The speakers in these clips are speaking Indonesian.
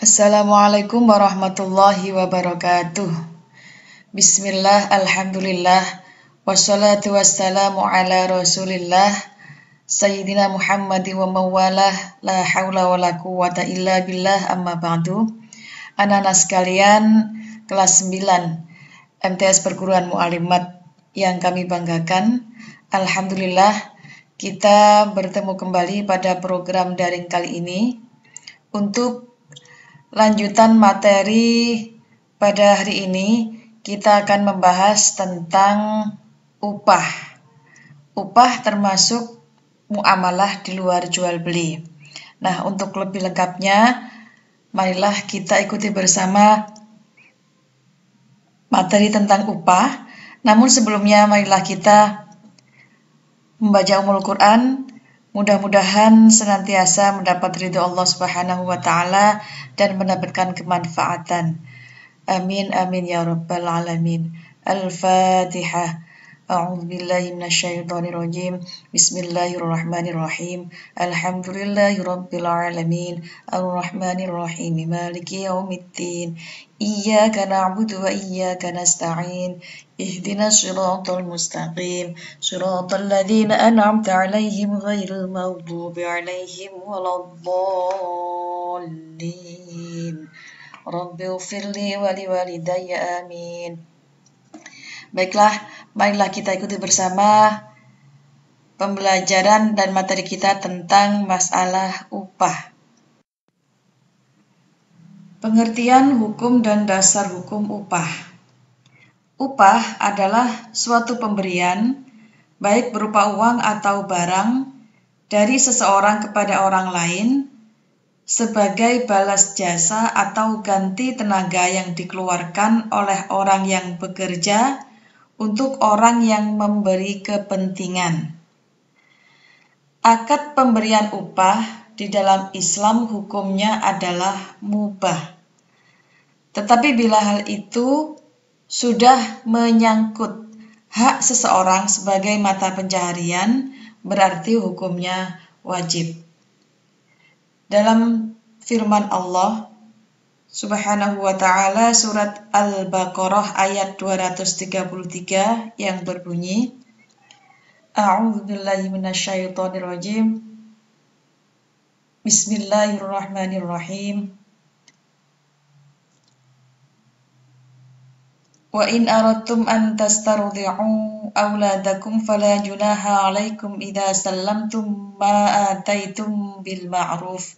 Assalamualaikum warahmatullahi wabarakatuh. Bismillah, alhamdulillah, wassalatu wassalamu ala rasulillah, Sayyidina Muhammad wa mawalah, la hawla wa la quwwata illa billah, amma ba'du. Anak-anak sekalian, kelas 9 MTS Perguruan Mu'alimat yang kami banggakan, alhamdulillah kita bertemu kembali pada program daring kali ini untuk lanjutan materi. Pada hari ini kita akan membahas tentang upah. Upah termasuk muamalah di luar jual beli. Nah, untuk lebih lengkapnya, marilah kita ikuti bersama materi tentang upah. Namun sebelumnya, marilah kita membaca Ummul Quran. Mudah-mudahan senantiasa mendapat ridho Allah Subhanahu wa Ta'ala dan mendapatkan kemanfaatan. Amin, amin ya rabbal alamin. Al-Fatihah. A'udzu billahi minasyaitonir rajim. Bismillahirrahmanirrahim. Alhamdulillahirabbil alamin. Arrahmanir rahim. Maliki yaumiddin. Iyyaka na'budu wa iyyaka nasta'in. Ihdinas siratal mustaqim. Siratal ladzina an'amta 'alaihim ghairil maghdubi 'alaihim waladdallin. Rabbighfirli wa liwalidayya amin. Baiklah, marilah kita ikuti bersama pembelajaran dan materi kita tentang masalah upah. Pengertian hukum dan dasar hukum upah. Upah adalah suatu pemberian, baik berupa uang atau barang, dari seseorang kepada orang lain, sebagai balas jasa atau ganti tenaga yang dikeluarkan oleh orang yang bekerja untuk orang yang memberi kepentingan. Akad pemberian upah di dalam Islam hukumnya adalah mubah. Tetapi bila hal itu sudah menyangkut hak seseorang sebagai mata pencaharian, berarti hukumnya wajib. Dalam firman Allah Subhanahu wa Ta'ala surat Al-Baqarah ayat 233 yang berbunyi, A'udzu billahi minasyaitonir rajim. Bismillahirrahmanirrahim. Wa in aradtum an tastardi'u auladakum fala junaha 'alaikum idza sallamtum ma ataitum bil ma'ruf.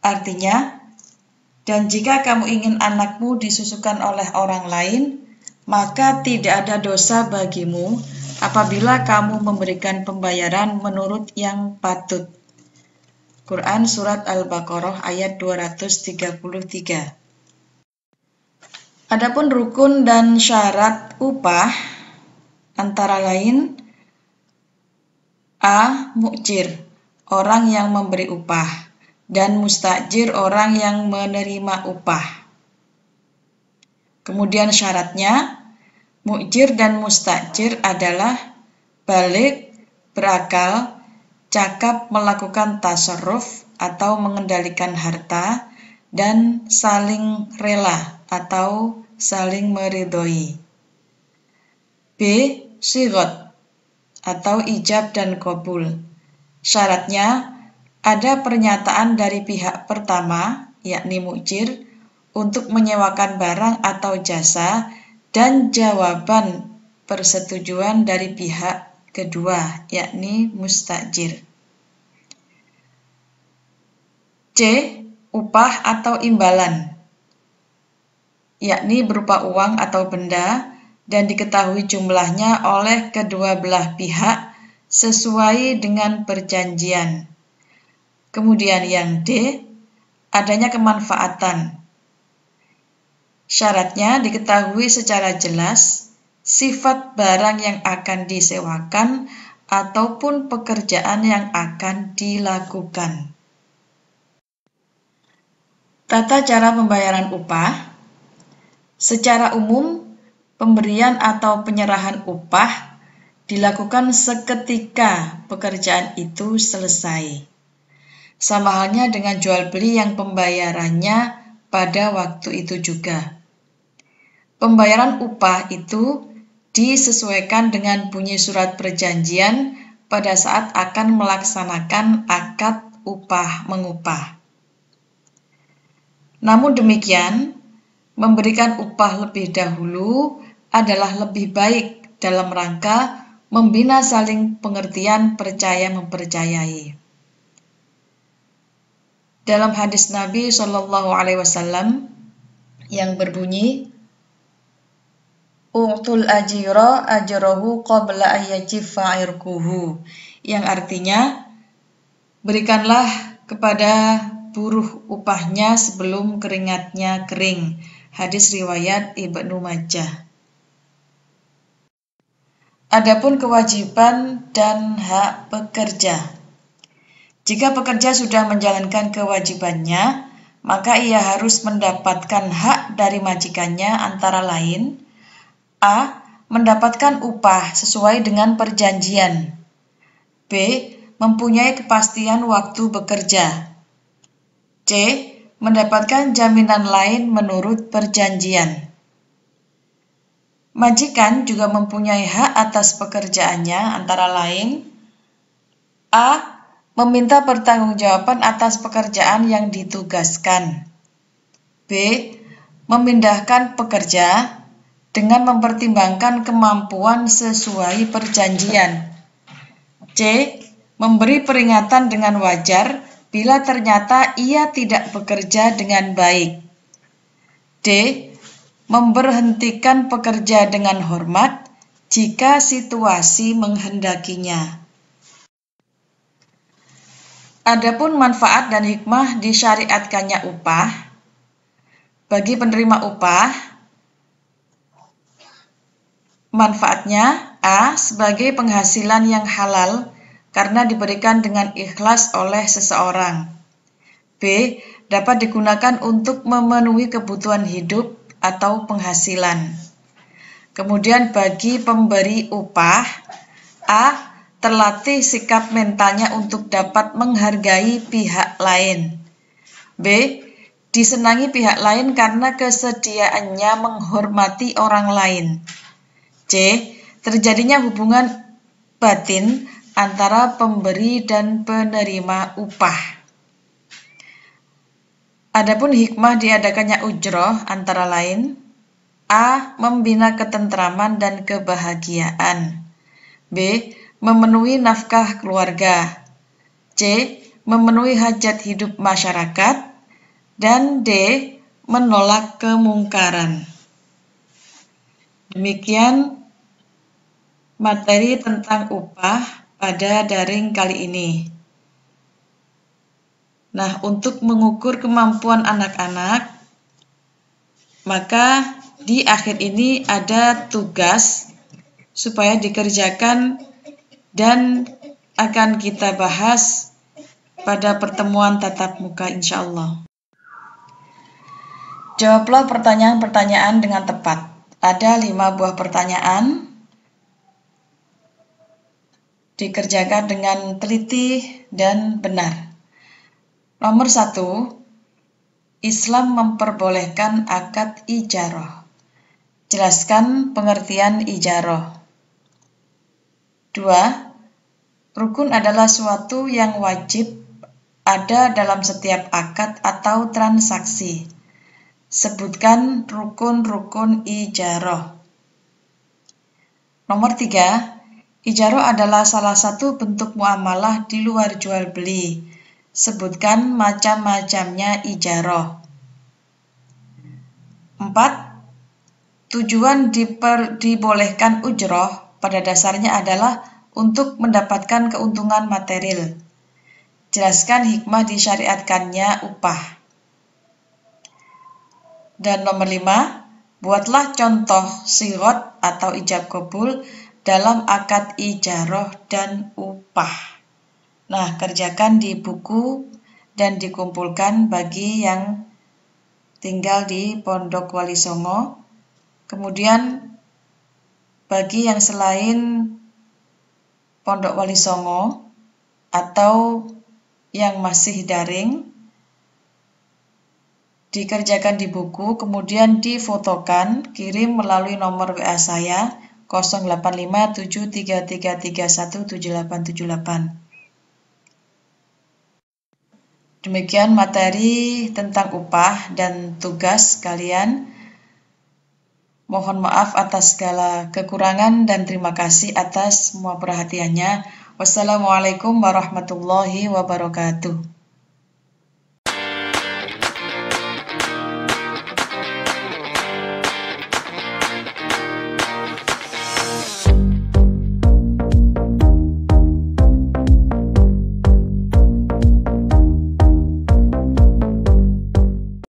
Artinya, dan jika kamu ingin anakmu disusukan oleh orang lain, maka tidak ada dosa bagimu apabila kamu memberikan pembayaran menurut yang patut. Quran Surat Al-Baqarah ayat 233. Adapun rukun dan syarat upah antara lain A. Mu'jir, orang yang memberi upah, dan mustajir, orang yang menerima upah. Kemudian syaratnya, mu'jir dan mustajir adalah balik, berakal, cakap melakukan tasarruf atau mengendalikan harta, dan saling rela atau saling meridhoi. B. Sighat atau ijab dan qabul. Syaratnya, ada pernyataan dari pihak pertama, yakni mu'jir, untuk menyewakan barang atau jasa, dan jawaban persetujuan dari pihak kedua, yakni mustajir. C. Upah atau imbalan, yakni berupa uang atau benda, dan diketahui jumlahnya oleh kedua belah pihak sesuai dengan perjanjian. Kemudian yang D, adanya kemanfaatan. Syaratnya diketahui secara jelas sifat barang yang akan disewakan ataupun pekerjaan yang akan dilakukan. Tata cara pembayaran upah. Secara umum, pemberian atau penyerahan upah dilakukan seketika pekerjaan itu selesai. Sama halnya dengan jual beli yang pembayarannya pada waktu itu juga. Pembayaran upah itu disesuaikan dengan bunyi surat perjanjian pada saat akan melaksanakan akad upah mengupah. Namun demikian, memberikan upah lebih dahulu adalah lebih baik dalam rangka membina saling pengertian percaya mempercayai. Dalam hadis Nabi Shallallahu Alaihi Wasallam yang berbunyi, "U'tul ajira ajrahu qabla ayyajiffa irquhu," yang artinya, berikanlah kepada buruh upahnya sebelum keringatnya kering. Hadis riwayat Ibnu Majah. Adapun kewajiban dan hak pekerja. Jika pekerja sudah menjalankan kewajibannya, maka ia harus mendapatkan hak dari majikannya antara lain: A. Mendapatkan upah sesuai dengan perjanjian. B. Mempunyai kepastian waktu bekerja. C. Mendapatkan jaminan lain menurut perjanjian. Majikan juga mempunyai hak atas pekerjaannya antara lain: A. Meminta pertanggungjawaban atas pekerjaan yang ditugaskan. B. Memindahkan pekerja dengan mempertimbangkan kemampuan sesuai perjanjian. C. Memberi peringatan dengan wajar bila ternyata ia tidak bekerja dengan baik. D. Memberhentikan pekerja dengan hormat jika situasi menghendakinya. Adapun manfaat dan hikmah disyariatkannya upah. Bagi penerima upah, manfaatnya: A. Sebagai penghasilan yang halal karena diberikan dengan ikhlas oleh seseorang. B. Dapat digunakan untuk memenuhi kebutuhan hidup atau penghasilan. Kemudian bagi pemberi upah, A. Terlatih sikap mentalnya untuk dapat menghargai pihak lain. B. Disenangi pihak lain karena kesediaannya menghormati orang lain. C. Terjadinya hubungan batin antara pemberi dan penerima upah. Adapun hikmah diadakannya ujroh antara lain: A. Membina ketentraman dan kebahagiaan. B. Memenuhi nafkah keluarga. C. Memenuhi hajat hidup masyarakat. Dan D. Menolak kemungkaran. Demikian materi tentang upah pada daring kali ini. Nah, untuk mengukur kemampuan anak-anak, maka di akhir ini ada tugas supaya dikerjakan dan akan kita bahas pada pertemuan tatap muka insyaallah. Jawablah pertanyaan-pertanyaan dengan tepat. Ada 5 buah pertanyaan. Dikerjakan dengan teliti dan benar. Nomor 1, Islam memperbolehkan akad ijarah. Jelaskan pengertian ijarah. 2. Rukun adalah suatu yang wajib ada dalam setiap akad atau transaksi. Sebutkan rukun-rukun ijarah. Nomor 3. Ijarah adalah salah satu bentuk muamalah di luar jual beli. Sebutkan macam-macamnya ijarah. 4. Tujuan dibolehkan ujroh pada dasarnya adalah untuk mendapatkan keuntungan material. Jelaskan hikmah disyariatkannya upah. Dan nomor 5, buatlah contoh sigot atau ijab qabul dalam akad ijarah dan upah. Nah, kerjakan di buku dan dikumpulkan bagi yang tinggal di Pondok Wali Songo. Kemudian bagi yang selain Pondok Wali Songo atau yang masih daring, dikerjakan di buku, kemudian difotokan, kirim melalui nomor WA saya 085733317878. Demikian materi tentang upah dan tugas kalian. Mohon maaf atas segala kekurangan dan terima kasih atas semua perhatiannya. Wassalamualaikum warahmatullahi wabarakatuh.